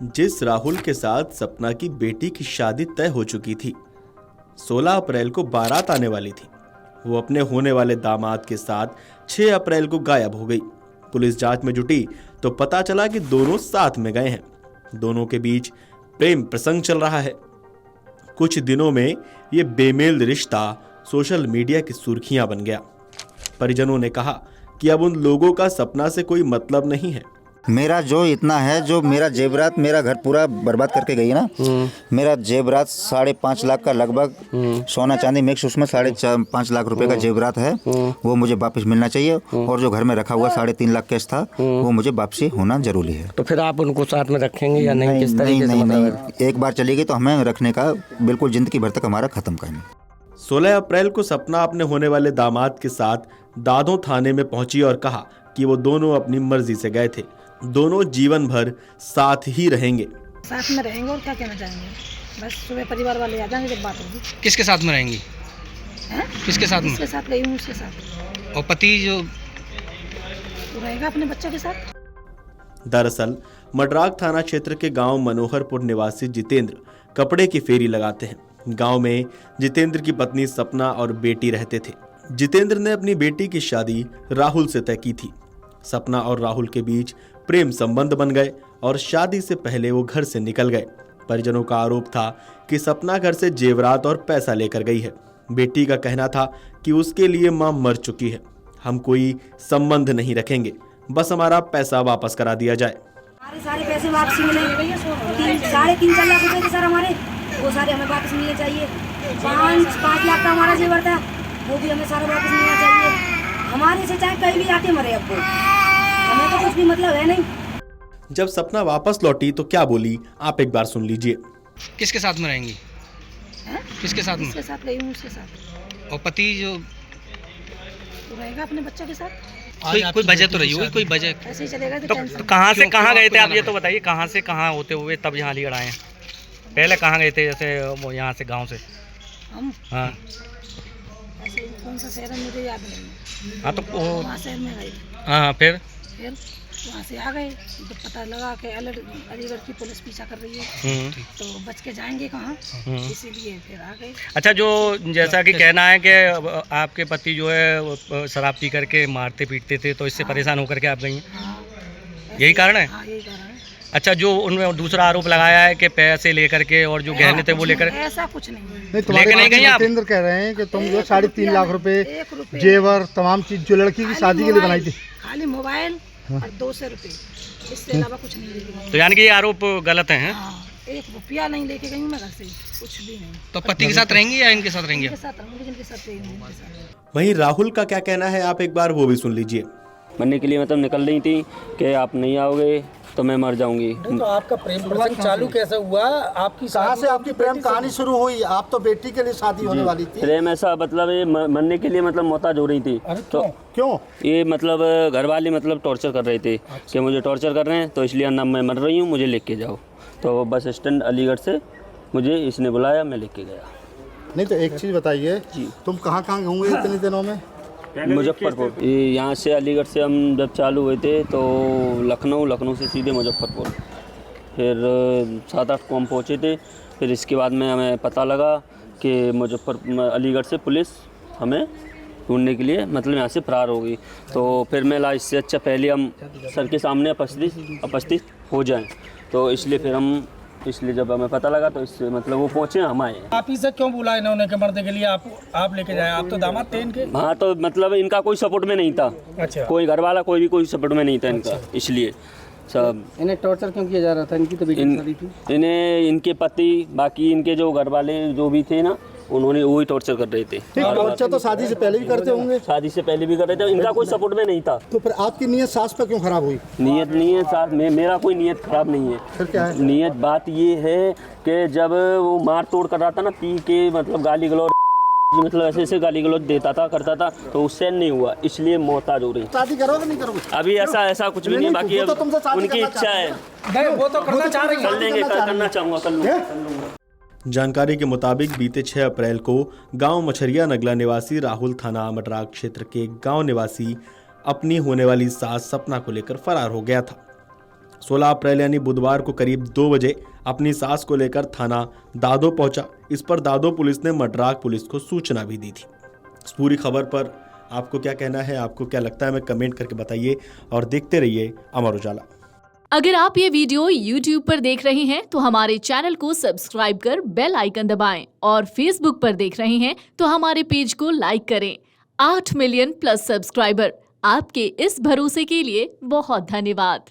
जिस राहुल के साथ सपना की बेटी की शादी तय हो चुकी थी, 16 अप्रैल को बारात आने वाली थी, वो अपने होने वाले दामाद के साथ 6 अप्रैल को गायब हो गई। पुलिस जांच में जुटी तो पता चला कि दोनों साथ में गए हैं। दोनों के बीच प्रेम प्रसंग चल रहा है। कुछ दिनों में ये बेमेल रिश्ता सोशल मीडिया की सुर्खियां बन गया। परिजनों ने कहा कि अब उन लोगों का सपना से कोई मतलब नहीं है। मेरा जो इतना है, जो मेरा जेवरात, मेरा घर पूरा बर्बाद करके गई है ना। मेरा जेवरात 5.5 लाख का लगभग सोना चांदी मिक्स, उसमें 5.5 लाख रुपए का जेवरात है। वो मुझे वापस मिलना चाहिए। और जो घर में रखा हुआ 3.5 लाख कैश था, वो मुझे वापसी होना जरूरी है। तो फिर आप उनको साथ में रखेंगे या नहीं? किस तरीके से? नहीं, एक बार चली गई तो हमें रखने का बिल्कुल जिंदगी भर तक हमारा खत्म करना। 16 अप्रैल को सपना अपने होने वाले दामाद के साथ दादों थाने में पहुंची और कहा कि वो दोनों अपनी मर्जी से गए थे। दोनों जीवन भर साथ ही रहेंगे। साथ में रहेंगे और क्या कहना चाहेंगे। बस सुबह परिवार वाले आ जाएंगे जब बात होगी। किसके साथ में रहेंगी? किसके साथ में? उसके साथ गई हूँ, उसके साथ। और पति जो वो रहेगा अपने बच्चों के साथ। दरअसल मडराक थाना क्षेत्र के गांव मनोहरपुर निवासी जितेंद्र कपड़े की फेरी लगाते हैं। गांव में जितेंद्र की पत्नी सपना और बेटी रहते थे। जितेंद्र ने अपनी बेटी की शादी राहुल से तय की थी। सपना और राहुल के बीच प्रेम संबंध बन गए और शादी से पहले वो घर से निकल गए। परिजनों का आरोप था कि सपना घर से जेवरात और पैसा लेकर गई है। बेटी का कहना था कि उसके लिए मां मर चुकी है, हम कोई संबंध नहीं रखेंगे, बस हमारा पैसा वापस करा दिया जाए। हमारे सारे पैसे वापस मिले, 3.5 लाख रुपए थे सर हमारे, वो सारे हमें वापस मिलने चाहिए। 5 लाख का हमारा जेवर था, वो भी हमें सारा वापस मिलना चाहिए। हमारे से चाहे कहीं भी आके मरे, अब हमें तो कुछ भी मतलब है नहीं। जब सपना वापस लौटी तो क्या बोली, आप एक बार सुन लीजिए। किसके साथ में रहेंगी? किसके साथ में? उसके साथ गई हूँ, उसके साथ। और पति जो वो रहेगा अपने बच्चों के साथ। कोई वजह तो रही होगी, कोई वजह। ऐसे ही चलेगा तो कहाँ से कहाँ गए थे आप, ये तो बताइए। कहाँ से कहाँ होते हुए तब यहाँ अलीगढ़ आए हैं? पहले कहाँ गए थे? जैसे वो यहाँ से गाँव से हम? हाँ, ऐसे कौन सा शहर है मुझे याद नहीं। हाँ तो वहाँ शहर में गए। हाँ, फिर वहाँ से आ गए। जब पता लगा कि अलीगढ़ की पुलिस पीछा कर रही है, तो बच के जाएंगे कहाँ, इसीलिए फिर आ गए। अच्छा, जो जैसा कि कहना है कि आपके पति जो है शराब पी करके मारते पीटते थे, तो इससे परेशान होकर के आप गई हैं? यही कारण है? हाँ, यही कारण है। अच्छा, जो उनमें दूसरा आरोप लगाया है कि पैसे लेकर के और जो गहने थे वो लेकर, ऐसा कुछ नहीं। लेके नहीं गई आप? जितेंद्र कह रहे हैं कि तुम जो 3.5 लाख रुपए जेवर तमाम चीज जो लड़की की शादी के लिए बनाई थी, खाली मोबाइल और 200 रुपए, इससे अलावा कुछ नहीं लेके गई। तो यानी कि ये आरोप गलत हैं? हाँ, 1 रुपया नहीं लेके गई मैं घर से, कुछ भी नहीं। तो पति के साथ रहेंगी या इनके साथ रहेंगी? इनके साथ रहूंगी, जिनके साथ रही हूँ, इनके साथ। वहीं राहुल का क्या कहना है, आप एक बार वो भी सुन लीजिए। मरने के लिए मतलब निकल रही थी कि आप नहीं आओगे तो मैं मर जाऊंगी। तो आपका प्रेम प्रसंग चालू कैसे हुआ? आपकी कहाँ से आपकी प्रेम कहानी शुरू हुई? आप तो बेटी के लिए शादी होने वाली थी। प्रेम ऐसा मतलब ये मरने के लिए मतलब मोहताज हो रही थी। तो क्यों? ये मतलब घर वाले मतलब टॉर्चर कर रहे थे। अच्छा। कि मुझे टॉर्चर कर रहे हैं, तो इसलिए ना मैं मर रही हूँ, मुझे लेके जाओ। तो बस स्टैंड अलीगढ़ से मुझे इसने बुलाया, मैं लेके गया। नहीं तो एक चीज़ बताइए, तुम कहाँ घूमे इतने दिनों में? मुजफ्फरपुर। ये यहाँ से अलीगढ़ से हम जब चालू हुए थे तो लखनऊ से सीधे मुजफ्फरपुर, फिर 7-8 को हम पहुँचे थे। फिर इसके बाद में हमें पता लगा कि अलीगढ़ से पुलिस हमें ढूंढने के लिए मतलब यहाँ से फरार हो गई। तो फिर मैं ला इससे अच्छा पहले हम सर के सामने उपस्थित हो जाएं, तो इसलिए जब हमें पता लगा तो इससे मतलब वो पहुँचे, हम आए। आप इसे क्यों बुलाए इन्होंने के मरने के लिए? आप लेके जाए, आप तो दामाद थे इनके। हाँ, तो मतलब इनका कोई सपोर्ट में नहीं था। अच्छा। कोई घर वाला कोई सपोर्ट में नहीं था इनका। अच्छा। इसलिए सब इन्हें टॉर्चर क्यों किया जा रहा था? इनकी तो बेटी शादी थी। इन्हें इनके पति बाकी इनके जो घर वाले जो भी थे ना, उन्होंने वही टॉर्चर कर रहे थे। टॉर्चर तो शादी से पहले भी करते होंगे। शादी से पहले भी कर रहे थे, इनका कोई सपोर्ट में नहीं था। तो फिर आपकी नीयत सास पर क्यों खराब हुई? नीयत सास में मेरा कोई नीयत खराब नहीं है। फिर क्या है? नीयत बात ये है कि जब वो मार तोड़ कर रहा था ना, पी के मतलब गाली गलौज मतलब ऐसे गाली गलौज देता था, करता था, तो उससे नहीं हुआ, इसलिए मोहताज हो रही। शादी करोगे नहीं करोगे? अभी ऐसा कुछ भी नहीं, बाकी उनकी इच्छा है। वो तो करना चाह रही है। करना चाहूँगा, कर लूँगा। जानकारी के मुताबिक बीते 6 अप्रैल को गांव मछरिया नगला निवासी राहुल थाना मडराक क्षेत्र के गांव निवासी अपनी होने वाली सास सपना को लेकर फरार हो गया था। 16 अप्रैल यानी बुधवार को करीब 2 बजे अपनी सास को लेकर थाना दादो पहुंचा। इस पर दादो पुलिस ने मड्राक पुलिस को सूचना भी दी थी। इस पूरी खबर पर आपको क्या कहना है, आपको क्या लगता है, हमें कमेंट करके बताइए और देखते रहिए अमर उजाला। अगर आप ये वीडियो YouTube पर देख रहे हैं तो हमारे चैनल को सब्सक्राइब कर बेल आइकन दबाएं और Facebook पर देख रहे हैं तो हमारे पेज को लाइक करें। 8 मिलियन प्लस सब्सक्राइबर, आपके इस भरोसे के लिए बहुत धन्यवाद।